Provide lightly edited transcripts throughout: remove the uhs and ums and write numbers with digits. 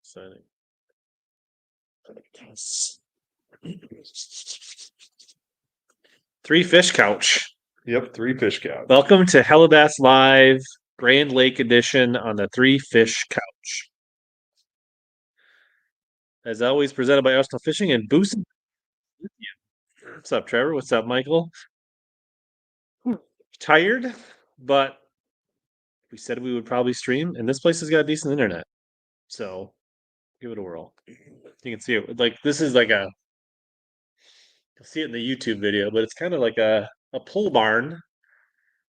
Exciting. Three Fish Couch. Yep, three fish couch. Welcome to HellaBass Live Grand Lake Edition on the Three Fish Couch. As always, presented by Arsenal Fishing and Boost. What's up, Trevor? What's up, Michael? Tired, but we said we would probably stream, and this place has got decent internet. So give it a whirl. You can see it. Like this is like you'll see it in the YouTube video, but it's kind of like a pole barn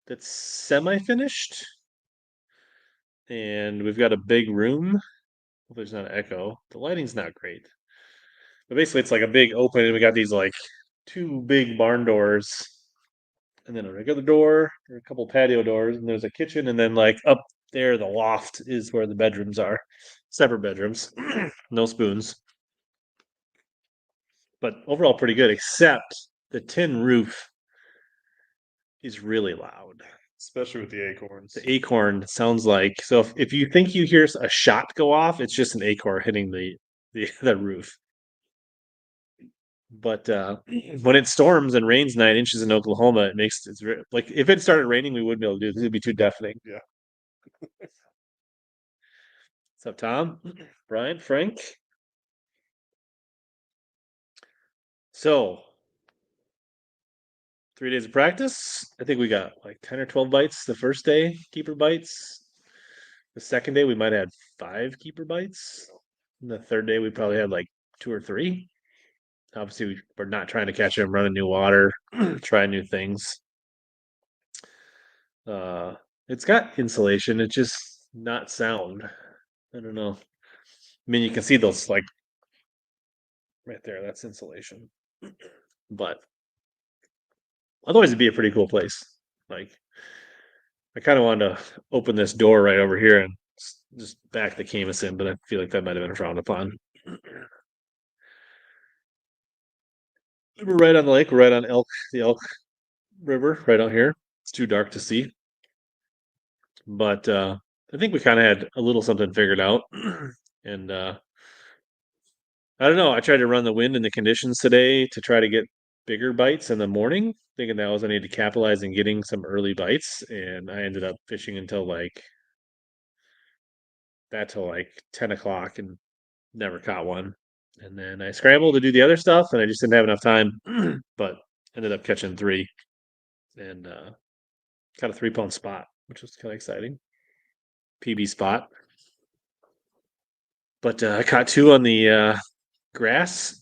that's semi-finished. And we've got a big room. Hope there's not an echo. The lighting's not great. But basically it's like a big open and we got these like two big barn doors and then a regular door, or a couple patio doors, and there's a kitchen, and then like up there the loft is where the bedrooms are. Separate bedrooms. No spoons. But overall pretty good, except the tin roof is really loud. Especially with the acorns. The acorn sounds like, so if you think you hear a shot go off, it's just an acorn hitting the roof. But when it storms and rains 9 inches in Oklahoma, it's like if it started raining, we wouldn't be able to do this. It'd be too deafening. Yeah. What's up, Tom? Brian? Frank? So 3 days of practice. I think we got like 10 or 12 bites the first day, keeper bites. The second day we might have had 5 keeper bites. And the third day we probably had like 2 or 3. Obviously, we're not trying to catch them running new water, try new things. It's got insulation. It's just not sound. I don't know. I mean, you can see those like right there. That's insulation. But otherwise, it'd be a pretty cool place. Like, I kind of wanted to open this door right over here and just back the camus in, but I feel like that might have been frowned upon. We're right on the lake. We're right on the Elk River, right out here. It's too dark to see, but I think we kind of had a little something figured out, and I don't know. I tried to run the wind and the conditions today to try to get bigger bites in the morning, thinking that was I need to capitalize in getting some early bites, and I ended up fishing until like 10 o'clock and never caught one. And then I scrambled to do the other stuff, and I just didn't have enough time, but ended up catching 3 and got a 3-pound spot, which was kind of exciting. PB spot. But I caught 2 on the grass.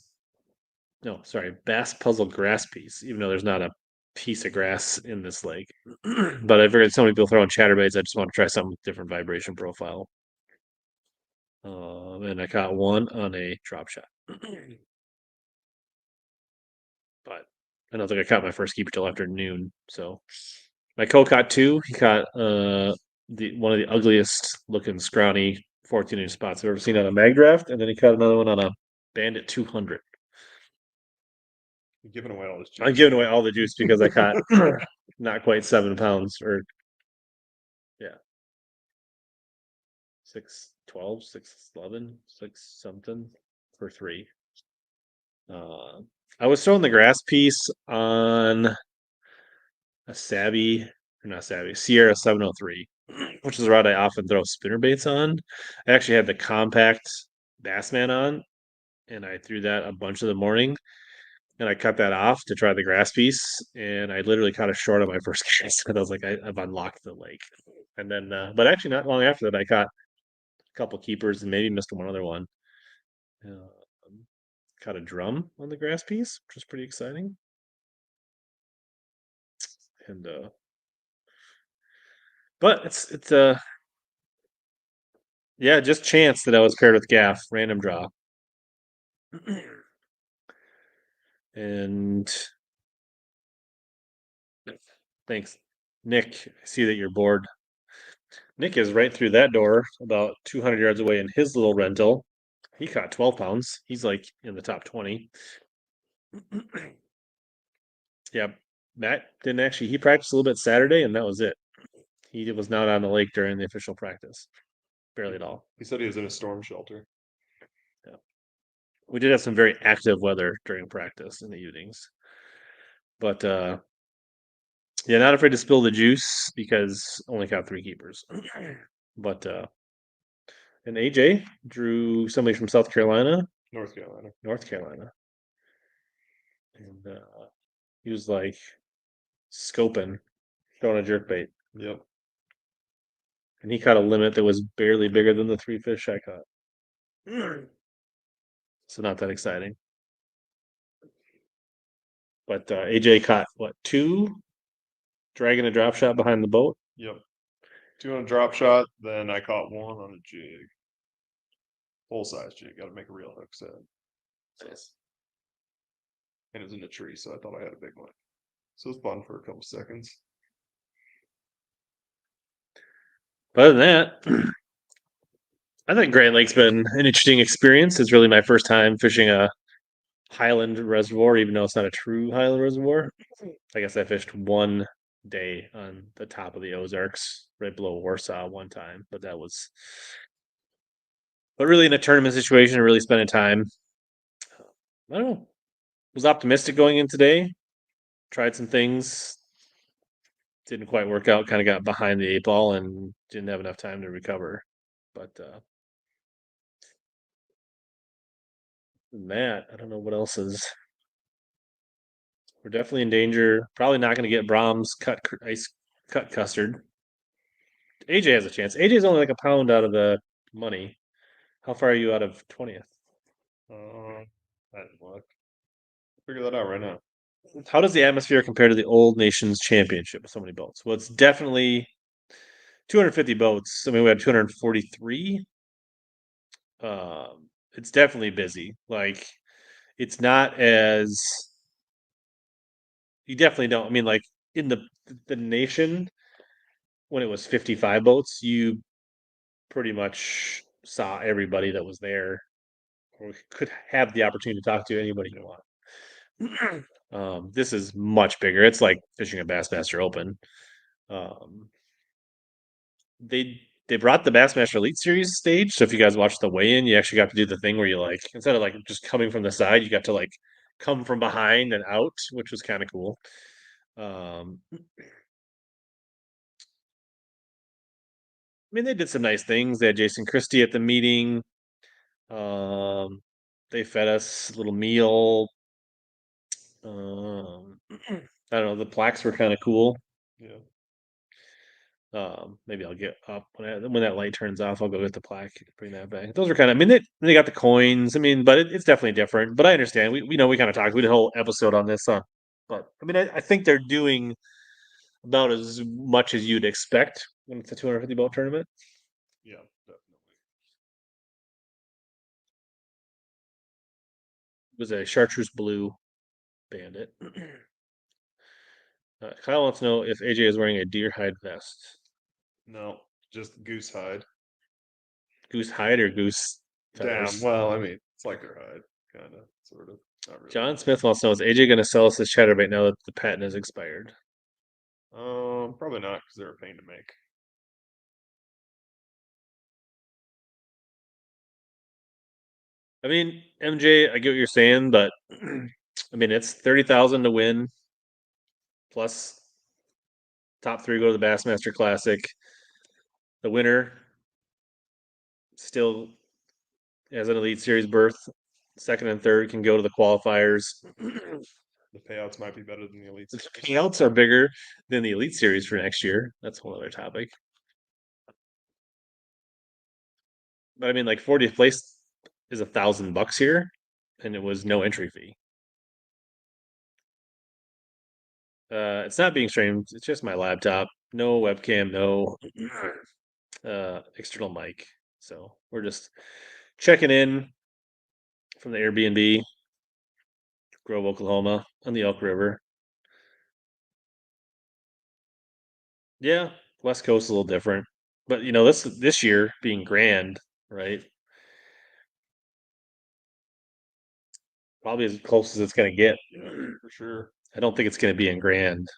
No, sorry, bass puzzle grass piece, even though there's not a piece of grass in this lake. But I figured so many people throwing chatterbaits, I just want to try something with different vibration profile. And I caught 1 on a drop shot. But I don't think I caught my first keeper till after noon. So my co caught 2. He caught one of the ugliest looking scrawny 14-inch spots I've ever seen on a mag draft, and then he caught another one on a Bandit 200. You're giving away all this juice. I'm giving away all the juice because I caught not quite 7 pounds, or yeah, 612, 611, 6 something for 3. I was throwing the grass piece on a Sierra 703, which is a rod I often throw spinner baits on. I actually had the compact Bassman on, and I threw that a bunch of the morning. And I cut that off to try the grass piece, and I literally caught a short on my first cast. And I was like, I've unlocked the lake. And then, but actually, not long after that, I caught a couple keepers and maybe missed one other one. Caught a drum on the grass piece, which was pretty exciting. And but it's yeah, just chance that I was paired with gaff, random draw. And thanks, Nick. I see that you're bored. Nick is right through that door, about 200 yards away in his little rental. He caught 12 pounds. He's like in the top 20. Yeah, Matt didn't actually. He practiced a little bit Saturday, and that was it. He was not on the lake during the official practice, barely at all. He said he was in a storm shelter. We did have some very active weather during practice in the evenings. But yeah, not afraid to spill the juice because only got 3 keepers. But and AJ drew somebody from South Carolina, North Carolina. North Carolina, and he was like scoping, throwing a jerkbait, Yep. and he caught a limit that was barely bigger than the 3 fish I caught. So not that exciting. But AJ caught what, 2, dragging a drop shot behind the boat. Yep. 2 on a drop shot. Then I caught 1 on a jig. Full size jig. Got to make a real hook set. Nice. And it was in a tree, so I thought I had a big one. So it was fun for a couple seconds. But other than that, I think Grand Lake's been an interesting experience. It's really my first time fishing a Highland reservoir, even though it's not a true Highland reservoir. I guess I fished one day on the top of the Ozarks, right below Warsaw one time, but really in a tournament situation, really spending time. I don't know. Was optimistic going in today. Tried some things, didn't quite work out. Kind of got behind the 8 ball and didn't have enough time to recover. But Matt, I don't know what else is. We're definitely in danger. Probably not going to get Brahms ice cut custard. AJ has a chance. AJ is only like a pound out of the money. How far are you out of 20th? I didn't look. Figure that out right now. How does the atmosphere compare to the Old Nations Championship with so many boats? Well, it's definitely 250 boats. I mean, we had 243. It's definitely busy. Like, it's not as you definitely don't. I mean, like in the nation when it was 55 boats, you pretty much saw everybody that was there or could have the opportunity to talk to anybody you want. This is much bigger. It's like fishing a Bassmaster Open. Um, they brought the Bassmaster Elite Series stage, so if you guys watched the weigh-in, you actually got to do the thing where you like instead of like just coming from the side, you got to like come from behind and out, which was kind of cool. I mean, they did some nice things. They had Jason Christie at the meeting. Um, they fed us a little meal. I don't know. The plaques were kind of cool. Yeah. Maybe I'll get up when that light turns off. I'll go get the plaque, bring that back. Those are kind of. I mean, they got the coins. I mean, but it's definitely different. But I understand. We know we kind of talked. We did a whole episode on this. But I mean, I think they're doing about as much as you'd expect when it's a 250 boat tournament. Yeah, definitely. It was a chartreuse blue bandit. Kyle wants to know if AJ is wearing a deer hide vest. No, just goose hide. Goose hide or goose Down. feathers? Well, I mean, it's like their hide, kind of, sort of. Not really. John Smith wants to know, is AJ going to sell us his chatterbait now that the patent has expired? Probably not because they're a pain to make. I mean, MJ, I get what you're saying, but I mean, it's 30,000 to win plus top 3 go to the Bassmaster Classic. The winner still has an Elite Series berth. Second and third can go to the qualifiers. The payouts might be better than the Elite The Series. payouts are bigger than the Elite Series for next year. That's a whole other topic. But I mean, like 40th place is $1,000 here, and it was no entry fee. It's not being streamed. It's just my laptop. No webcam, no external mic. So we're just checking in from the Airbnb, Grove, Oklahoma, on the Elk River. Yeah, West Coast is a little different, but you know this year being grand, right? Probably as close as it's going to get. Yeah, for sure. I don't think it's going to be in grand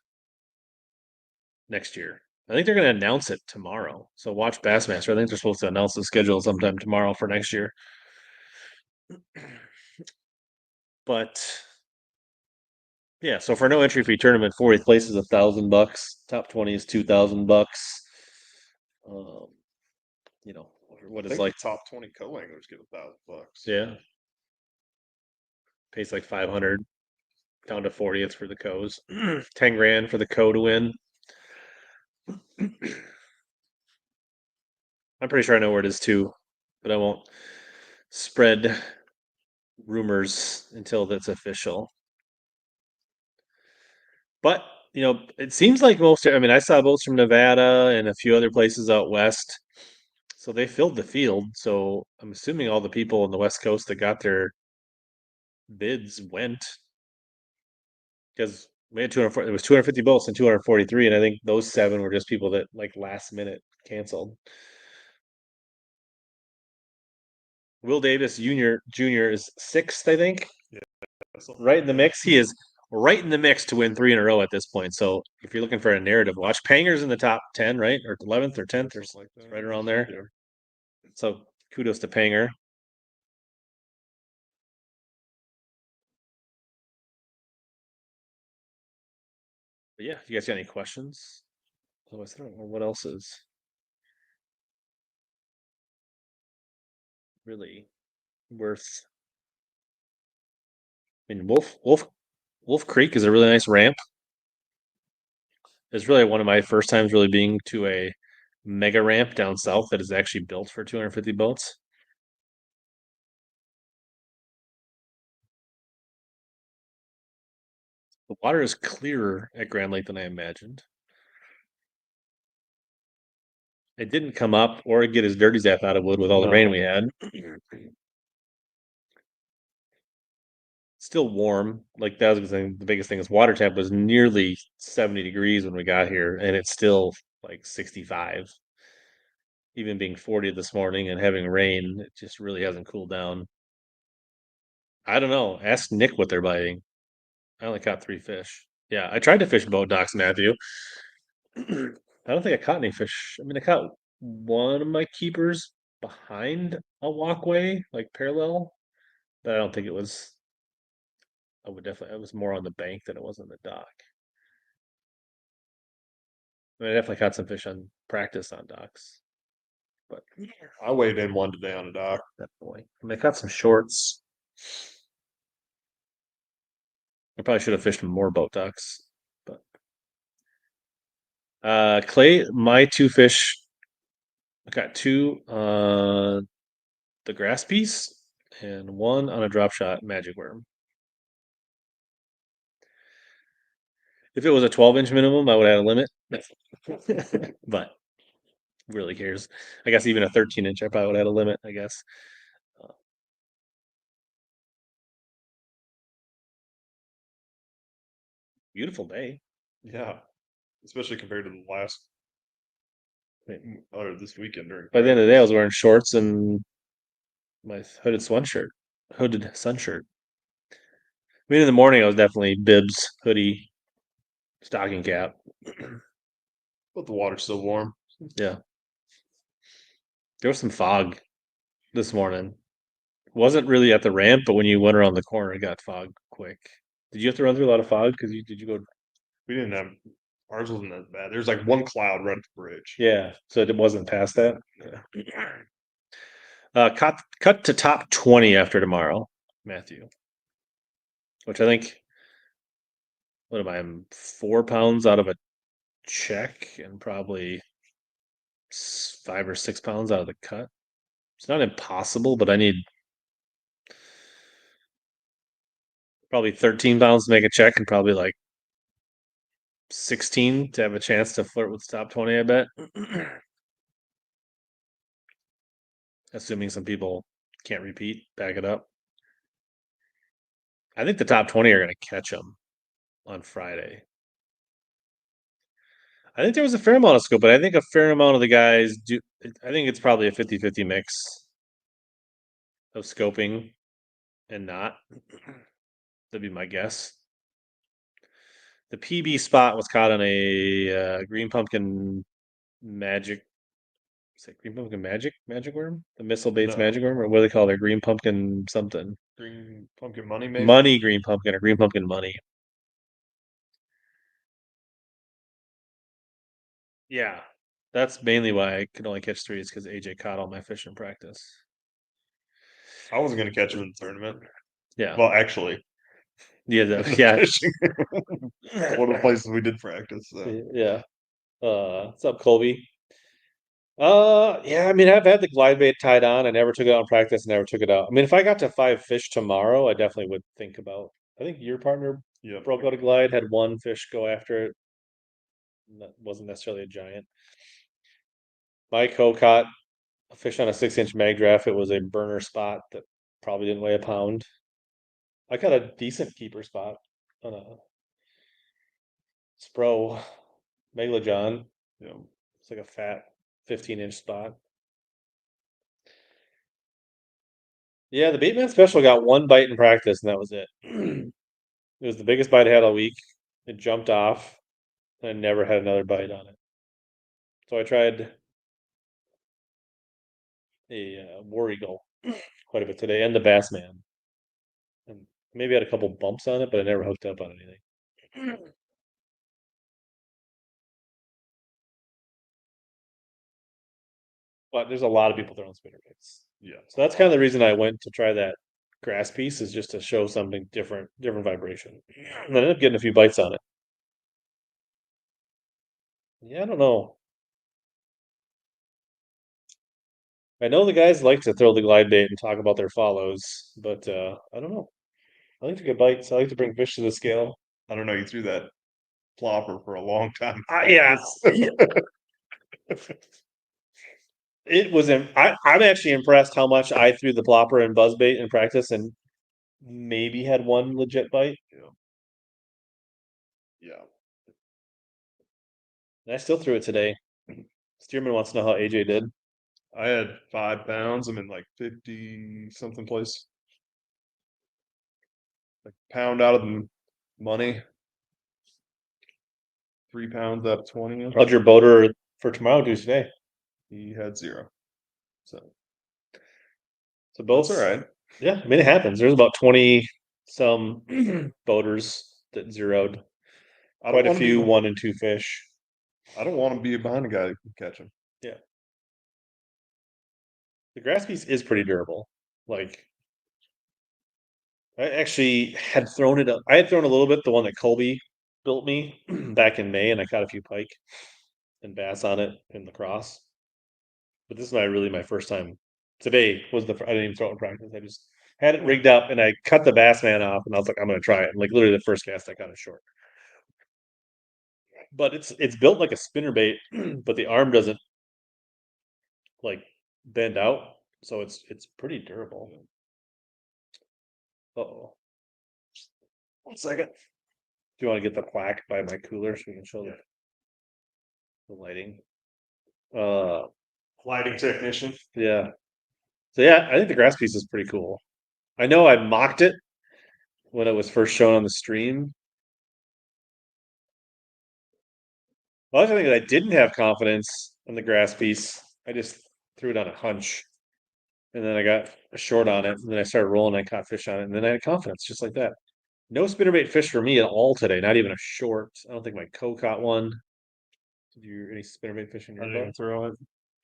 next year. I think they're going to announce it tomorrow. So watch Bassmaster. I think they're supposed to announce the schedule sometime tomorrow for next year. But yeah, so for no entry fee tournament, 40th place is $1,000. Top 20 is $2,000. Um, what I is think like, the top 20 co-anglers get $1,000. yeah, pays like 500 down to 40th for the co's. 10 grand for the co to win. I'm pretty sure I know where it is too, but I won't spread rumors until that's official. But it seems like most. I mean, I saw boats from Nevada and a few other places out west, so they filled the field. So I'm assuming all the people on the West Coast that got their bids went because we had 240. It was 250 boats and 243, and I think those 7 were just people that like last minute canceled. Will Davis Jr. is 6th, I think. Right in the mix. He is right in the mix to win 3 in a row at this point. So if you're looking for a narrative watch, Panger's in the top 10, right? Or 11th or 10th or like right around there. Yeah. So kudos to Panger. But yeah, you guys got any questions? Otherwise, I don't know what else is really worth. I mean, Wolf Creek is a really nice ramp. It's really one of my first times really being to a mega ramp down south that is actually built for 250 boats. The water is clearer at Grand Lake than I imagined. It didn't come up or get his dirty zap out of wood with all the rain we had. Still warm. Like that was the thing. The biggest thing is water temp was nearly 70 degrees when we got here, and it's still like 65. Even being 40 this morning and having rain, it just really hasn't cooled down. I don't know. Ask Nick what they're biting. I only caught 3 fish. Yeah, I tried to fish boat docks, Matthew. I don't think I caught any fish. I mean, I caught one of my keepers behind a walkway, like parallel, but I don't think it was. I would definitely. It was more on the bank than it was on the dock. I mean, I definitely caught some fish on practice on docks, but I weighed in one today on a dock. definitely. I mean, I caught some shorts. I probably should have fished more boat docks, but Clay, my 2 fish. I got 2 on the grass piece and 1 on a drop shot magic worm. If it was a 12-inch minimum, I would add a limit. But really cares. I guess even a 13-inch, I probably would add a limit, I guess. Uh, Beautiful day. Yeah. Especially compared to the last or this weekend during By the end of the day, I was practice. wearing shorts and my hooded sweatshirt, hooded sun shirt. I mean, in the morning, I was definitely bibs, hoodie, stocking cap. But the water's still warm. Yeah. There was some fog this morning. Wasn't really at the ramp, but when you went around the corner, it got fog quick. Did you have to run through a lot of fog? Because did you go? We didn't have ours wasn't that bad. There's like one cloud right at the bridge. Yeah, so it wasn't past that. Yeah. Cut to top 20 after tomorrow, Matthew. Which I think, what am I? I'm 4 pounds out of a check and probably 5 or 6 pounds out of the cut. It's not impossible, but I need probably 13 pounds to make a check and probably like 16 to have a chance to flirt with top 20, I bet. Assuming some people can't repeat, back it up. I think the top 20 are going to catch them on Friday. I think there was a fair amount of scope, but I think a fair amount of the guys do. I think it's probably a 50-50 mix of scoping and not. That'd be my guess. The PB spot was caught on a green pumpkin magic Is it green pumpkin magic worm? The missile baits No. magic worm, or what do they call it? Green pumpkin something. Green pumpkin money, maybe? Money green pumpkin or green pumpkin money. Yeah, that's mainly why I could only catch threes because AJ caught all my fish in practice. I wasn't going to catch him in the tournament. Yeah, Well, actually, yeah, yeah. Fishing. One of the places we did practice. So. Yeah. What's up, Colby? Yeah, I mean, I've had the glide bait tied on. I never took it out in practice, never took it out. I mean, if I got to 5 fish tomorrow, I definitely would think about. I think your partner Yep. broke out a glide, had one fish go after it. That wasn't necessarily a giant. My caught a fish on a 6-inch mag draft. It was a burner spot that probably didn't weigh a pound. I got a decent keeper spot on a Spro Megalojohn. Yeah. It's like a fat 15-inch spot. Yeah, the Bateman special got one bite in practice, and that was it. It was the biggest bite I had all week. It jumped off, and I never had another bite on it. So I tried a War Eagle quite a bit today, and the Bassman. And maybe had a couple bumps on it, but I never hooked up on anything. But there's a lot of people throwing spinner baits. Yeah. So that's kind of the reason I went to try that grass piece, is just to show something different vibration. And I ended up getting a few bites on it. Yeah, I don't know. I know the guys like to throw the glide bait and talk about their follows, but I don't know. I like to get bites. I like to bring fish to the scale. I don't know. You threw that plopper for a long time. Yeah. It was. I'm actually impressed how much I threw the plopper and buzzbait in practice, and maybe had one legit bite. Yeah. Yeah. And I still threw it today. Stearman wants to know how AJ did. I had 5 pounds. I'm in like 50 something place. Like pound out of the money. 3 pounds up 20. How'd your boater for tomorrow do today? He had 0. So both. that's all right. Yeah, I mean it happens. There's about 20 some boaters that zeroed. Quite a few 1 and 2 fish. I don't want to be behind a guy that can catch him. Yeah. The grass piece is pretty durable. Like I actually had thrown it up. I had thrown a little bit, the one that Colby built me back in May, and I caught a few pike and bass on it in lacrosse. But this is my first time. Today was I didn't even throw it in practice. I just had it rigged up and I cut the bass man off and I was like, I'm gonna try it. And like literally the first cast I got it short. But it's built like a spinner bait, but the arm doesn't like bend out. So it's pretty durable. Uh-oh. 1 second. Do you want to get the plaque by my cooler so we can show the lighting? Lighting technician. Yeah. So yeah, I think the grass piece is pretty cool. I know I mocked it when it was first shown on the stream. Well, I think that I didn't have confidence in the grass piece. I just threw it on a hunch. And then I got a short on it. And then I started rolling. I caught fish on it. And then I had confidence just like that. No spinnerbait fish for me at all today. Not even a short. I don't think my caught one. Did you any spinnerbait fish in I your didn't boat? even throw it.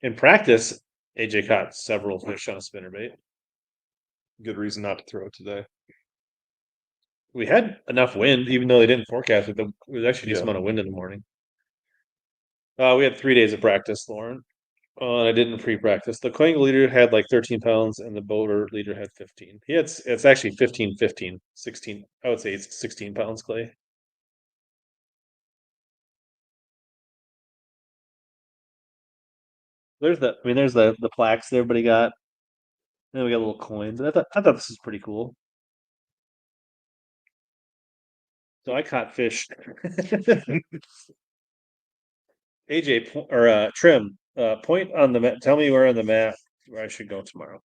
In practice, AJ caught several fish on a spinnerbait. Good reason not to throw it today. We had enough wind, even though they didn't forecast it. There was actually a decent amount of wind in the morning. We had 3 days of practice, Lauren. And I didn't pre-practice. The Quang leader had like 13 pounds, and the boater leader had 15. It's actually 15, 15, 16. I would say it's 16 pounds, Clay. There's the plaques that everybody got. And then we got little coins. And I thought this was pretty cool. So I caught fish. AJ or Trim, point on the map. Tell me where on the map where I should go tomorrow.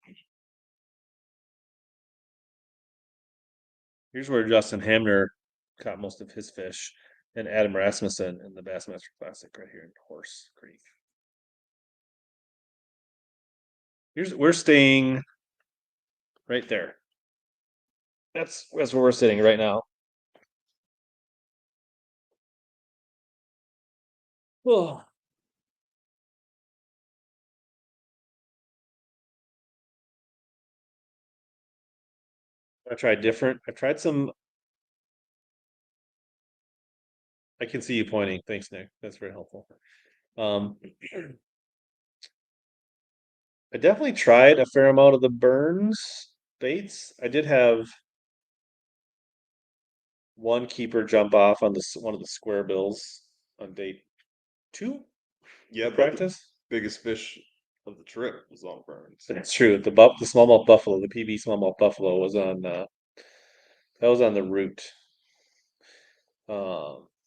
Here's where Justin Hamner caught most of his fish, and Adam Rasmussen in the Bassmaster Classic right here in Horse Creek. we're staying right there. That's where we're sitting right now. Oh, I tried different. I've tried some. I can see you pointing. Thanks, Nick. That's very helpful. Um, I definitely tried a fair amount of the Burns baits. I did have one keeper jump off on one of the square bills on day two Yeah, of but the practice. biggest fish of the trip was on Burns. That's true. The smallmouth buffalo, the PB smallmouth buffalo was on that was on the route.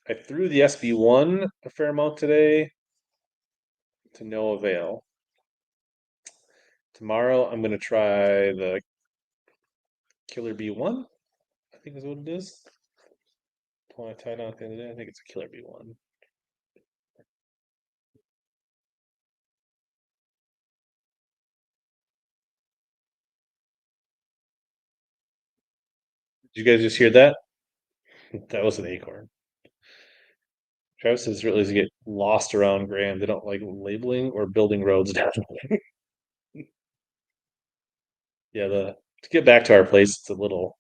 I threw the SB1 a fair amount today to no avail. Tomorrow I'm gonna try the Killer B1. I think is what it is. The one I tied on at the other day. I think it's a Killer B1. Did you guys just hear that? That was an acorn. Travis says really to get lost around Grand. They don't like labeling or building roads down. Yeah, the to get back to our place, it's a little.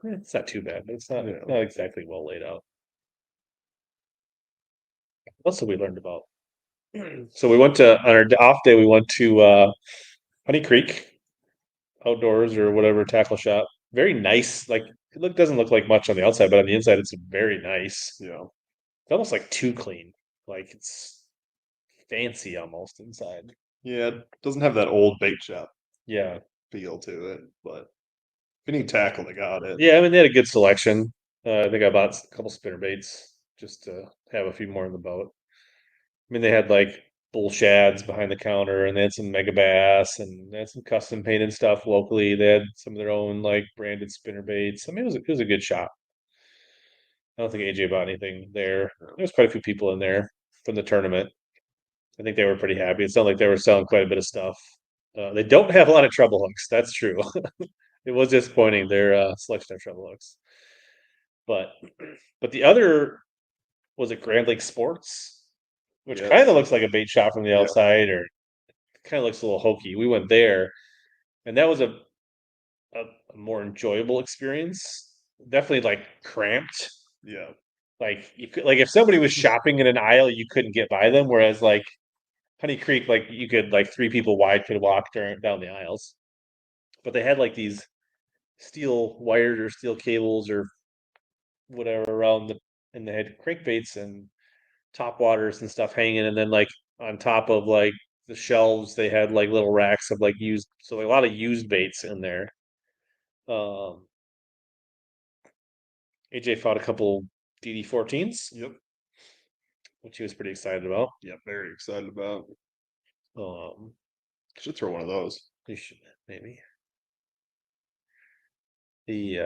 It's not too bad, but it's not Yeah. not exactly well laid out. What else have we learned about? So we went to on our off day. We went to Honey Creek outdoors or whatever tackle shop. Very nice. Like doesn't look like much on the outside, but on the inside, it's very nice. Yeah. It's almost like too clean. Like it's fancy almost inside. Yeah, it doesn't have that old bait shop Yeah, feel to it, but if you need tackle, they got it. yeah. I mean, they had a good selection. I think I bought a couple spinner baits just to have a few more in the boat. I mean, they had like bull shads behind the counter, and they had some mega bass, and they had some custom painted stuff locally. They had some of their own like branded spinner baits. I mean, it was a good shop. I don't think AJ bought anything there. There's quite a few people in there from the tournament. I think they were pretty happy. It sounded like they were selling quite a bit of stuff. They don't have a lot of treble hooks. That's true. It was disappointing their selection of treble hooks. But the other was it Grand Lake Sports, which kind Yes. of looks like a bait shop from the Yeah. outside, or kind of looks a little hokey. We went there, and that was a more enjoyable experience. Definitely like cramped. Yeah. Like you could like if somebody was shopping in an aisle, you couldn't get by them. Whereas like Honey Creek, like you could like three people wide could walk down the aisles. But they had like these steel wires or steel cables or whatever around and they had crankbaits and top waters and stuff hanging, and then like on top of like the shelves they had like little racks of like used, so like, a lot of used baits in there. Um, AJ fought a couple DD14s, Yep. which he was pretty excited about. Yeah. Very excited about. Um, Should throw one of those. you should maybe the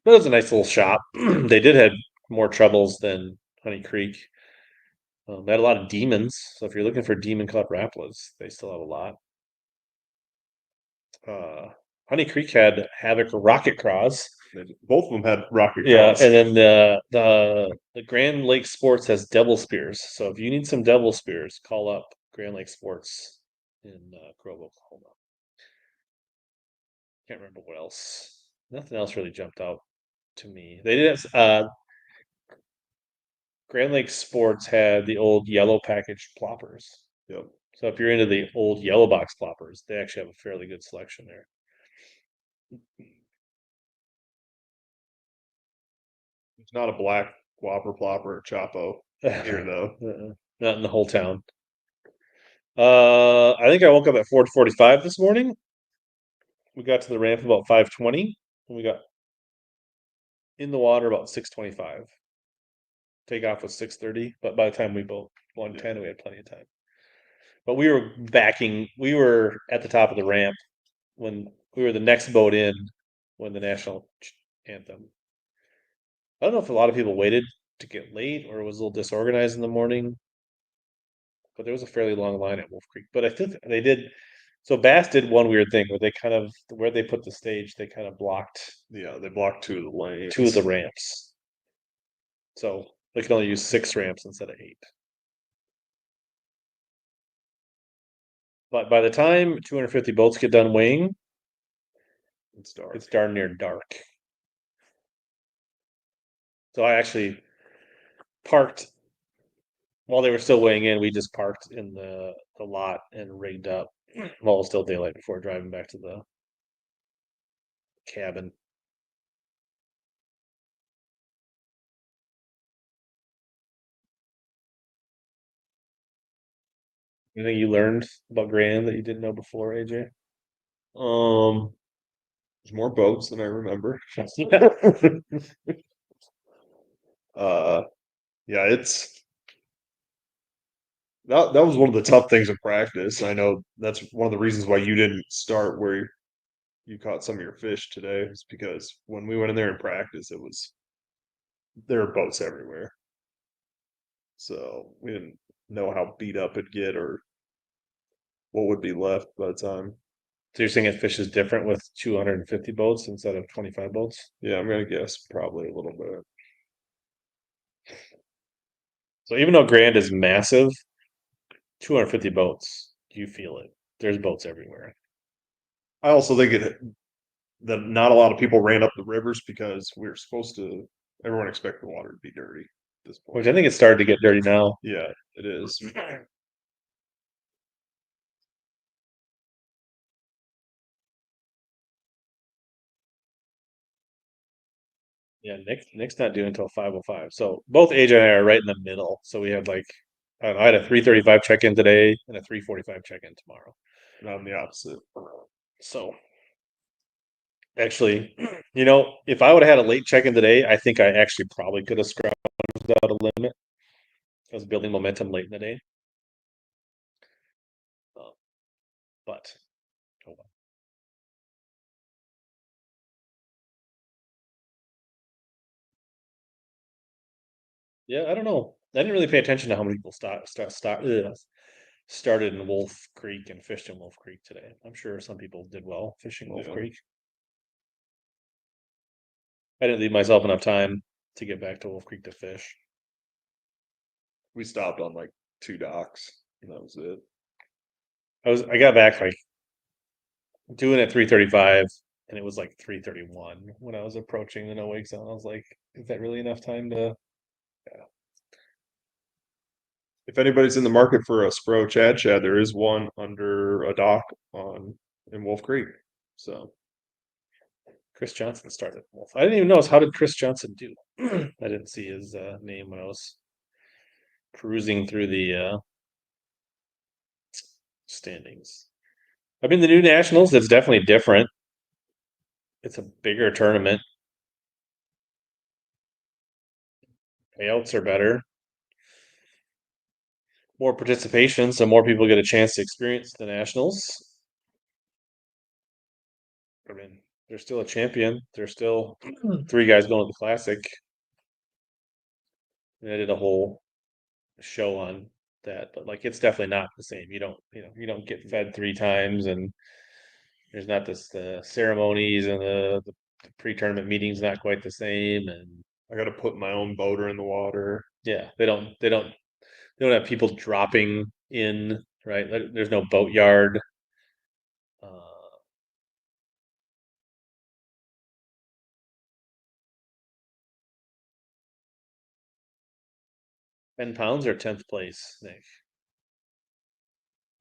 but it was a nice little shop. They did have more troubles than Honey Creek. They had a lot of demons, so if you're looking for demon club rapalas, they still have a lot. uh, Honey Creek had Havoc Rocket Craws. Both of them had rocket Yeah, cross. and then the Grand Lake Sports has Devil Spears. So if you need some Devil Spears, call up Grand Lake Sports in Grove, Oklahoma. Can't remember what else. Nothing else really jumped out to me. They did have, Grand Lake Sports had the old yellow package ploppers. Yep. So if you're into the old yellow box ploppers, they actually have a fairly good selection there. It's not a black whopper plopper or chopo here though. Not in the whole town. I think I woke up at 4:45 this morning. We got to the ramp about 5:20, and we got in the water about 6:25. Takeoff was 6:30, but by the time we both 1:10, we had plenty of time. But we were at the top of the ramp when we were the next boat in when the national anthem. I don't know if a lot of people waited to get late or it was a little disorganized in the morning, but there was a fairly long line at Wolf Creek. But I think they did So Bass did one weird thing where they kind of where they put the stage, they kind of blocked Yeah, they blocked two of the lanes. two of the ramps. So they can only use 6 ramps instead of 8. But by the time 250 boats get done weighing, It's dark. it's darn near dark. So I actually parked while they were still weighing in. We just parked in the lot and rigged up while it was still daylight before driving back to the cabin. Anything you learned about Grand that you didn't know before, AJ? Um, there's more boats than I remember. Uh, yeah, it's that was one of the tough things in practice. I know that's one of the reasons why you didn't start where you caught some of your fish today, is because when we went in there in practice, there were boats everywhere. So we didn't know how beat up it'd get or what would be left by the time. So you're saying it fishes different with 250 boats instead of 25 boats? Yeah, I'm gonna guess probably a little bit. So even though Grand is massive, 250 boats, you feel it. There's boats everywhere. I also think that not a lot of people ran up the rivers because we were supposed to. Everyone expected the water to be dirty at this point. Which I think it's started to get dirty now. Yeah, it is. Yeah, Nick's not due until 5:05. So both AJ and I are right in the middle. So we had like I don't know, I had a 3:35 check-in today and a 3:45 check-in tomorrow. And I'm the opposite. So actually, if I would have had a late check-in today, I think I actually probably could have scrounged out a limit. I was building momentum late in the day. Uh, but oh well. Yeah, I don't know. I didn't really pay attention to how many people started in Wolf Creek and fished in Wolf Creek today. I'm sure some people did well fishing Wolf Yeah. Creek. I didn't leave myself enough time to get back to Wolf Creek to fish. We stopped on like 2 docks, and that was it. I got back like doing it 3:35 and it was like 3:31 when I was approaching the no wake zone. I was like, is that really enough time to If anybody's in the market for a Spro Chad Shad, there is one under a dock on in Wolf Creek. So Chris Johnson started Wolf? I didn't even notice how did Chris Johnson do? I didn't see his name when I was cruising through the standings. I mean, the new Nationals, it's definitely different. It's a bigger tournament. Payouts are better. More participation, so more people get a chance to experience the Nationals. I mean, there's still a champion. There's still 3 guys going to the Classic. And I did a whole show on that, but like it's definitely not the same. You don't get fed 3 times, and there's not this the ceremonies and the pre-tournament meetings not quite the same. And I got to put my own boater in the water. yeah, they don't have people dropping in, right? There's no boat yard. Uh, 10 pounds or 10th place, Nick.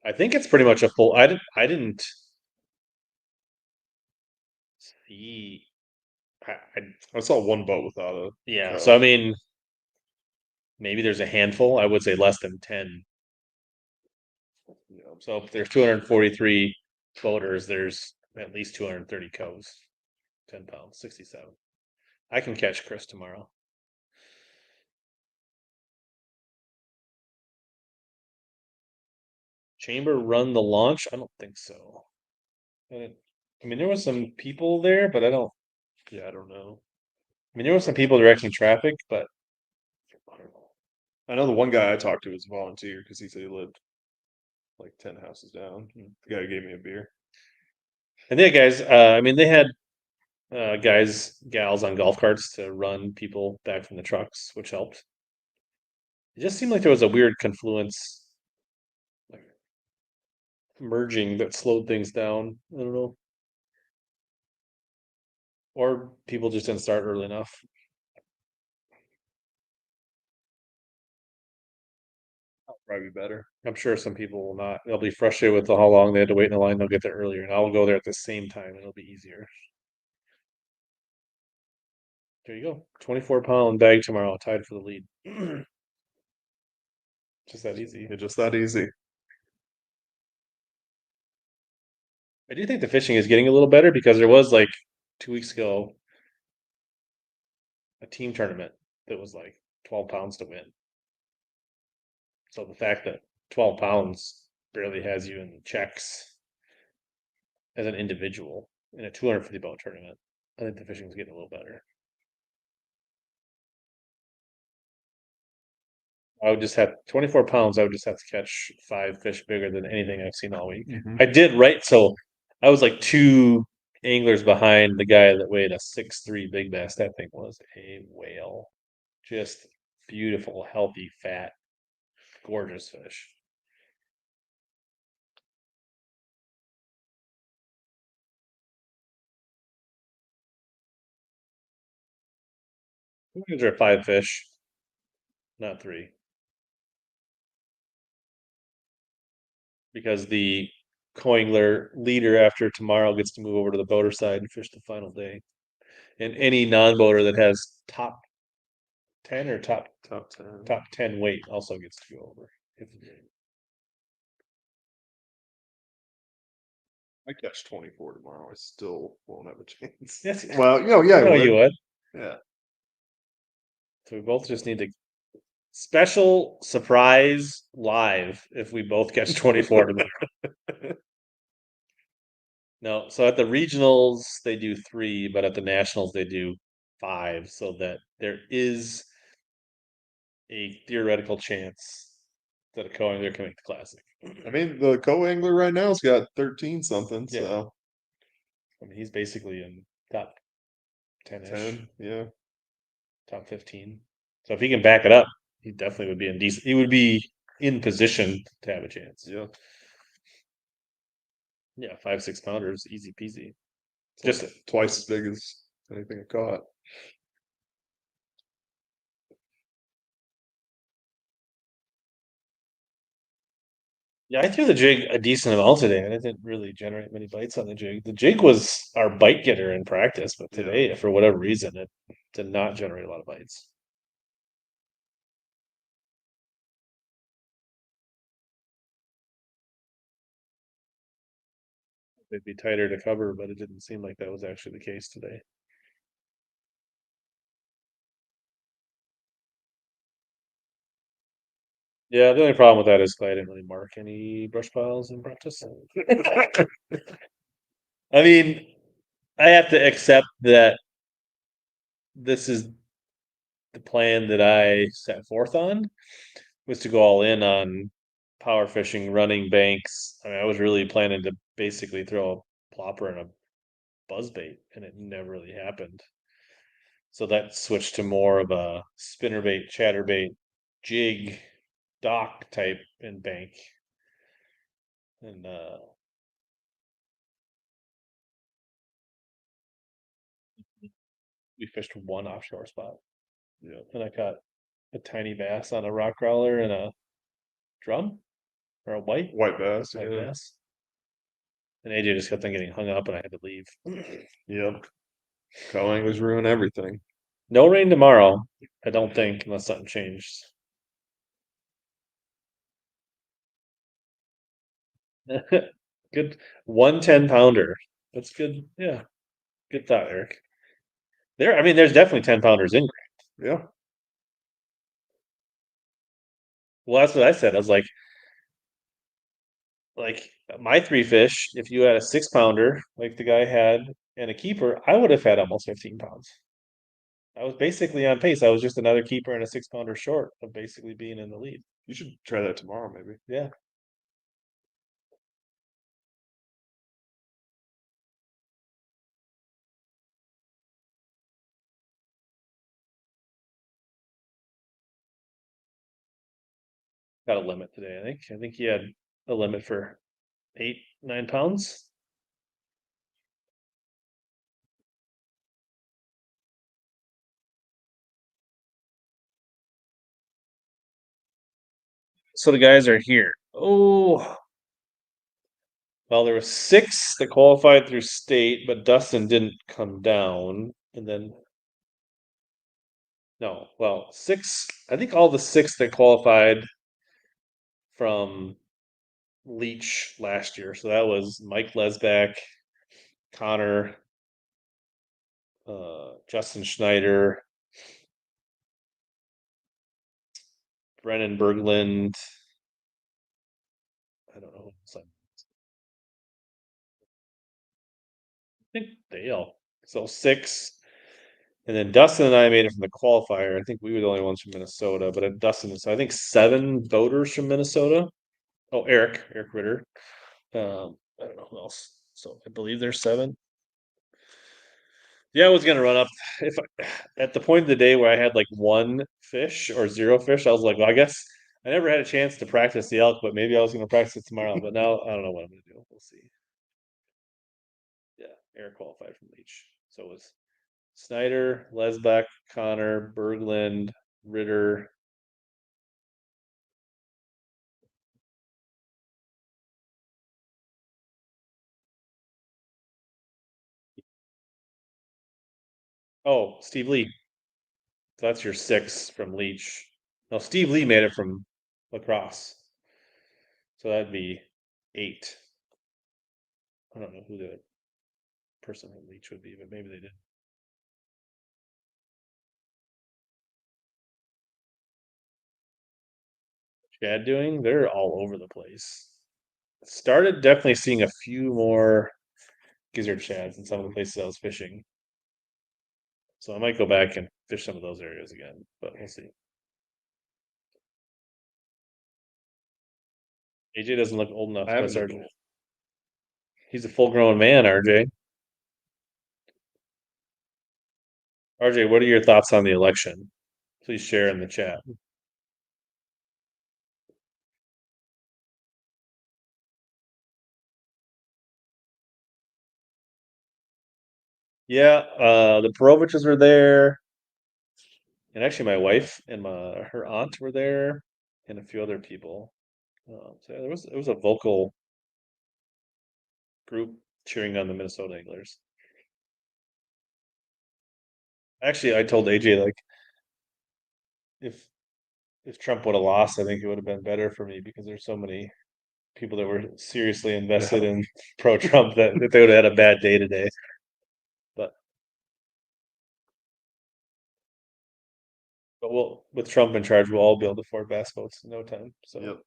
I think it's pretty much a full. I didn't see. I saw one boat without a. Yeah, so I cup. mean, maybe there's a handful. I would say less than 10. Yeah. So if there's 243 voters, there's at least 230 cows. 10 pounds, 67. I can catch Chris tomorrow. Chamber run the launch? I don't think so. I mean, there was some people there, but I don't. Yeah, I don't know. I mean, there was some people directing traffic, but I don't know. I know the one guy I talked to was a volunteer because he said he lived like 10 houses down. The guy gave me a beer. And yeah, guys, I mean, they had gals on golf carts to run people back from the trucks, which helped. It just seemed like there was a weird confluence, like merging that slowed things down. I don't know. Or people just didn't start early enough. Probably better. I'm sure some people will not. They'll be frustrated with how long they had to wait in the line. They'll get there earlier, and I'll go there at the same time, and it'll be easier. There you go. 24-pound bag tomorrow, tied for the lead. Just that easy. It's just that easy. I do think the fishing is getting a little better because there was like 2 weeks ago a team tournament that was like 12 pounds to win. So the fact that 12 pounds barely has you in the checks as an individual in a 250 boat tournament, I think the fishing is getting a little better. I would just have 24 pounds. I would just have to catch 5 fish bigger than anything I've seen all week. I did right. So I was like 2 anglers behind the guy that weighed a 6'3" big bass. That thing was a whale. Just beautiful, healthy, fat, gorgeous fish. These are 5 fish, not 3. Because the co-angler leader after tomorrow gets to move over to the boater side and fish the final day. And any non-boater that has top 10 or top 10 weight also gets to go over. I catch 24 tomorrow. I still won't have a chance. Yes. Well, yeah, I know you would. Yeah. So we both just need to special surprise live if we both catch 24 tomorrow. No, so at the regionals they do 3, but at the nationals they do 5, so that there is a theoretical chance that a co-angler can make the classic. I mean, the co-angler right now's got 13 something, Yeah. so I mean, he's basically in top 10-ish, 10, yeah. top 15. So if he can back it up, he definitely would be in decent. He would be in position to have a chance. Yeah. Yeah, 5, 6 pounders, easy peasy. Just twice as big as anything I caught. Yeah, I threw the jig a decent amount today, and it didn't really generate many bites on the jig. The jig was our bite getter in practice, but today, for whatever reason, it did not generate a lot of bites. They'd be tighter to cover, but it didn't seem like that was actually the case today. Yeah, the only problem with that is I didn't really mark any brush piles in practice. I mean, I have to accept that this is the plan that I set forth on, was to go all in on power fishing, running banks. I mean, I was really planning to basically throw a plopper and a buzzbait, and it never really happened. So that switched to more of a spinnerbait, chatterbait, jig, dock type and bank. And we fished one offshore spot. Yeah. And I caught a tiny bass on a rock crawler and a drum or a white bass. white Yeah. bass. And AJ just kept on getting hung up and I had to leave. Yep. Co-anglers ruin everything. No rain tomorrow, I don't think, unless something changed. Good 1 10-pounder. That's good. Yeah. Good thought, Eric. I mean, there's definitely 10-pounders in. Yeah. Well, that's what I said. I was like my 3 fish, if you had a 6-pounder like the guy had and a keeper, I would have had almost 15 pounds. I was basically on pace. I was just another keeper and a 6-pounder short of basically being in the lead. You should try that tomorrow, maybe. Yeah. got a limit today, I think. I think he had a limit for 8, 9 pounds. So the guys are here. Oh, well, there were 6 that qualified through state, but Dustin didn't come down. And then, no, well, 6, I think all the 6 that qualified from Leach last year. So that was Mike Lesback, Connor, Justin Schneider, Brennan Berglund. I don't know who else I think Dale. So 6. And then Dustin and I made it from the qualifier. I think we were the only ones from Minnesota, but Dustin, so I think 7 voters from Minnesota. Oh, Eric Ritter. I don't know who else. So I believe there's 7. Yeah, I was gonna run up if I, at the point of the day where I had like 1 fish or 0 fish. I was like, well, I guess I never had a chance to practice the elk, but maybe I was gonna practice it tomorrow. But now I don't know what I'm gonna do. We'll see. Yeah, Eric qualified from Leach, so it was Snyder, Lesbeck, Connor, Berglund, Ritter. Oh, Steve Lee. So that's your 6 from Leach. No, Steve Lee made it from lacrosse. So that'd be 8. I don't know who the person from Leach would be, but maybe they did. Chad doing? They're all over the place. Started definitely seeing a few more gizzard shads in some of the places I was fishing. So I might go back and fish some of those areas again, but we'll see. AJ doesn't look old enough. I haven't That's been RJ. He's a full grown man, RJ. RJ, what are your thoughts on the election? Please share in the chat. Yeah, the Peroviches were there, and actually my wife and her aunt were there, and a few other people. So yeah, there was a vocal group cheering on the Minnesota Anglers. Actually, I told AJ like if if Trump would have lost, I think it would have been better for me because there's so many people that were seriously invested in pro Trump that they would have had a bad day today. But we'll with Trump in charge, we'll all be able to afford bass boats in no time. So Yep.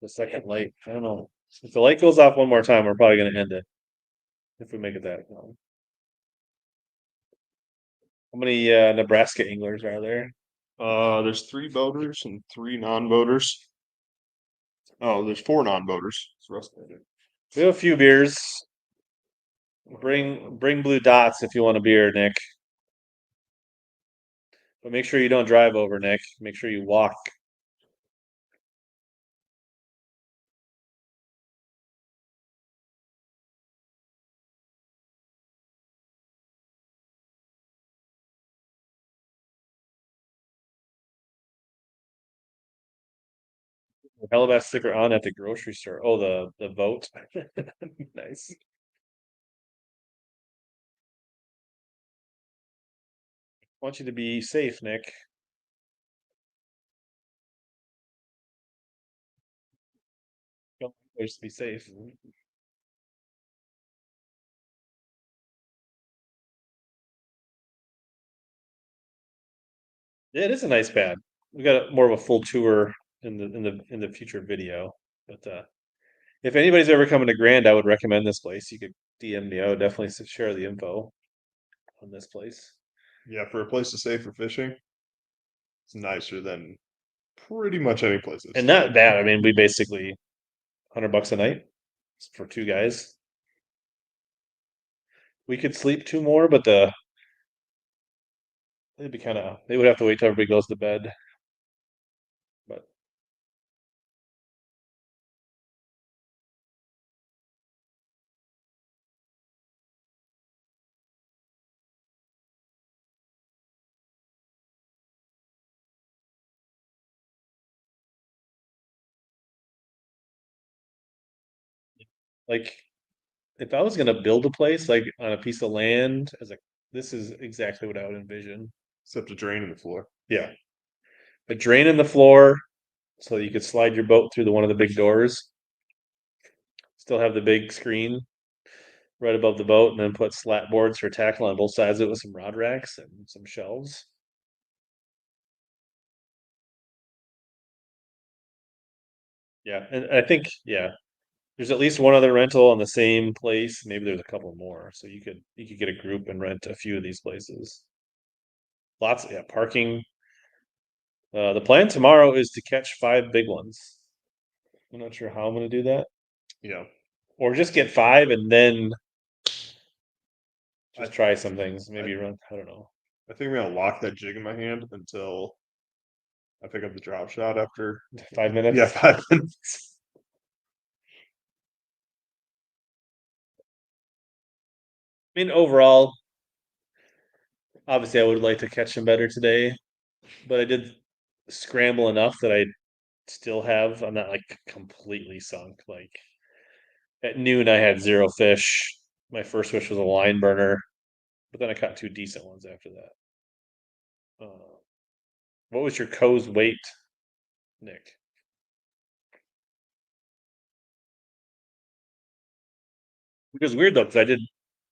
the second light, I don't know. If the light goes off one more time, we're probably gonna end it if we make it that long. How many Nebraska anglers are there? There's 3 voters and 3 non-voters. Oh, there's 4 non-voters. It's Rusty. We have a few beers. Bring blue dots if you want a beer, Nick. But make sure you don't drive over, Nick. Make sure you walk. HellaBass sticker on at the grocery store. Oh, the vote. Nice. Want you to be safe, Nick. Don't to be safe. Yeah, it is a nice pad. We got more of a full tour in the future video. But if anybody's ever coming to Grand, I would recommend this place. You could DM me. I would definitely share the info on this place. Yeah, for a place to stay for fishing, it's nicer than pretty much any place. And not bad. I mean, we basically $100 a night for 2 guys. We could sleep 2 more, but they'd be kind of they would have to wait till everybody goes to bed. Like if I was gonna build a place like on a piece of land as a this is exactly what I would envision. Except a drain in the floor. Yeah. A drain in the floor so you could slide your boat through one of the big doors. Still have the big screen right above the boat, and then put slat boards for tackle on both sides of it with some rod racks and some shelves. Yeah, and I think there's at least one other rental on the same place. Maybe there's a couple more, so you could get a group and rent a few of these places. Lots, yeah, parking. The plan tomorrow is to catch 5 big ones. I'm not sure how I'm going to do that, Yeah. or just get 5 and then I just try some things. Maybe run. I don't know. I think I'm gonna lock that jig in my hand until I pick up the drop shot after 5 minutes. yeah, 5 minutes. I mean, overall, obviously, I would like to catch him better today, but I did scramble enough that I still have. I'm not like completely sunk. Like at noon, I had 0 fish. My first fish was a line burner, but then I caught 2 decent ones after that. What was your Co's weight, Nick? It was weird though, because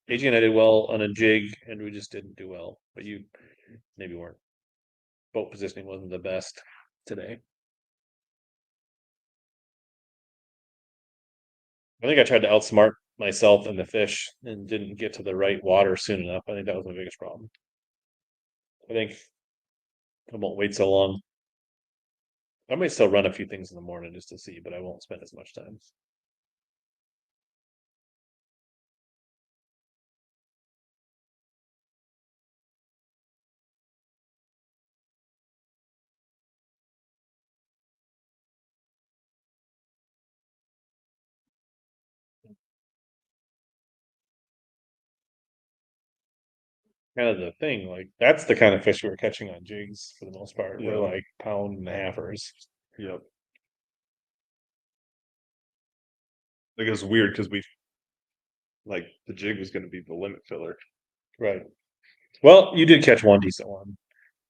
AJ and I did well on a jig, and we just didn't do well. But you maybe weren't. Boat positioning wasn't the best today. I think I tried to outsmart myself and the fish and didn't get to the right water soon enough. I think that was my biggest problem. I think I won't wait so long. I might still run a few things in the morning just to see, but I won't spend as much time. Kind of the thing, like that's the kind of fish we were catching on jigs for the most part. We're Yeah. like pound and a halfers. Yep. Like it was weird because we like the jig was gonna be the limit filler. Right. Well, you did catch one decent one.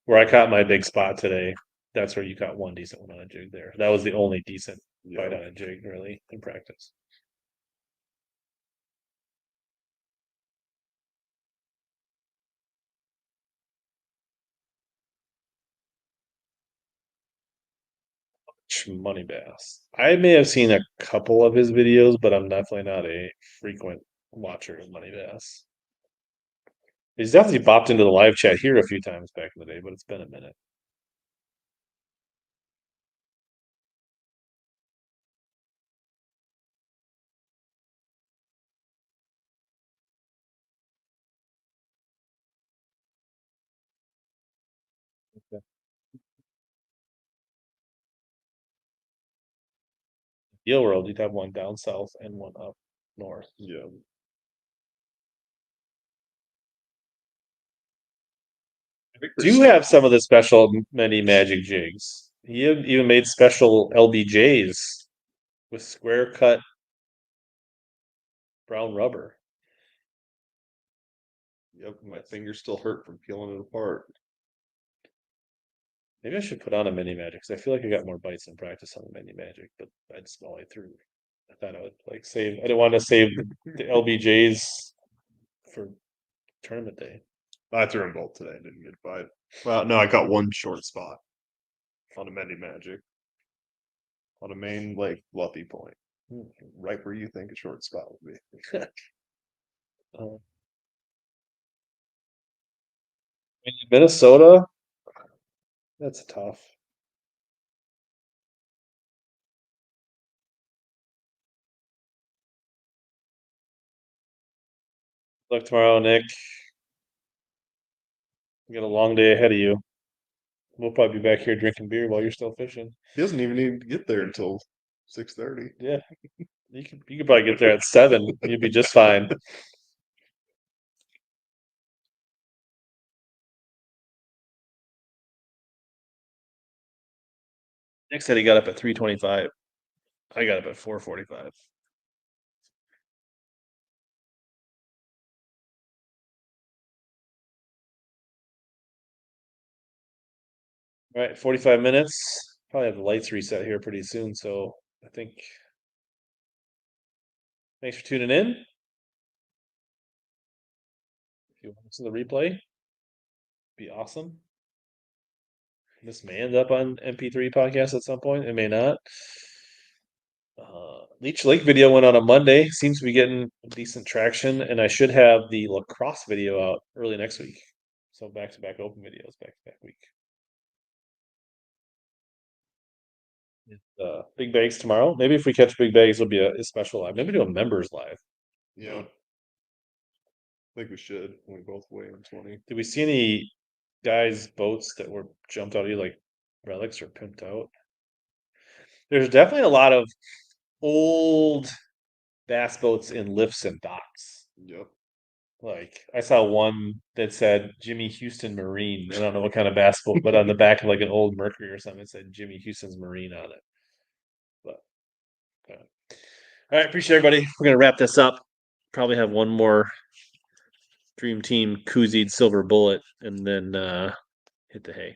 Where I caught my big spot today, that's where you caught one decent one on a jig there. That was the only decent bite Yeah. on a jig, really, in practice. Money Bass. I may have seen a couple of his videos, but I'm definitely not a frequent watcher of Money Bass. He's definitely bopped into the live chat here a few times back in the day, but it's been a minute. Deal World, you'd have one down south and one up north. Yeah. I think Do have some of the special many magic jigs. He even made special LBJs with square cut brown rubber. Yep, my fingers still hurt from peeling it apart. Maybe I should put on a mini magic because I feel like I got more bites in practice on the mini magic, but I just all the way through. I thought I would like save. I didn't want to save the LBJs for tournament day. I threw them both today, didn't get a bite. Well, no, I got one short spot on a Mending Magic. On a main like Luffy point. Right where you think a short spot would be. Uh, in Minnesota, that's tough. Look tomorrow, Nick. You got a long day ahead of you. We'll probably be back here drinking beer while you're still fishing. He doesn't even need to get there until 6:30. Yeah, you could probably get there at 7. You'd be just fine. Nick said he got up at 3:25. I got up at 4:45. All right, 45 minutes. Probably have the lights reset here pretty soon, so I think thanks for tuning in. If you want to listen to the replay, be awesome. This may end up on MP3 podcast at some point. It may not. Leech Lake video went on a Monday. Seems to be getting decent traction, and I should have the lacrosse video out early next week. So back-to-back open videos, back-to-back week. Big bags tomorrow. Maybe if we catch big bags, it'll be a special live. Maybe do a members live. Yeah. I think we should. We both weigh in 20. Did we see any guys' boats that were jumped out of you like relics or pimped out? There's definitely a lot of old bass boats in lifts and docks. Yep. Like I saw one that said Jimmy Houston Marine. I don't know what kind of bass boat, but on the back of like an old Mercury or something, it said Jimmy Houston's Marine on it. But all right, appreciate everybody. We're gonna wrap this up. Probably have one more Dream Team koozied silver bullet and then hit the hay.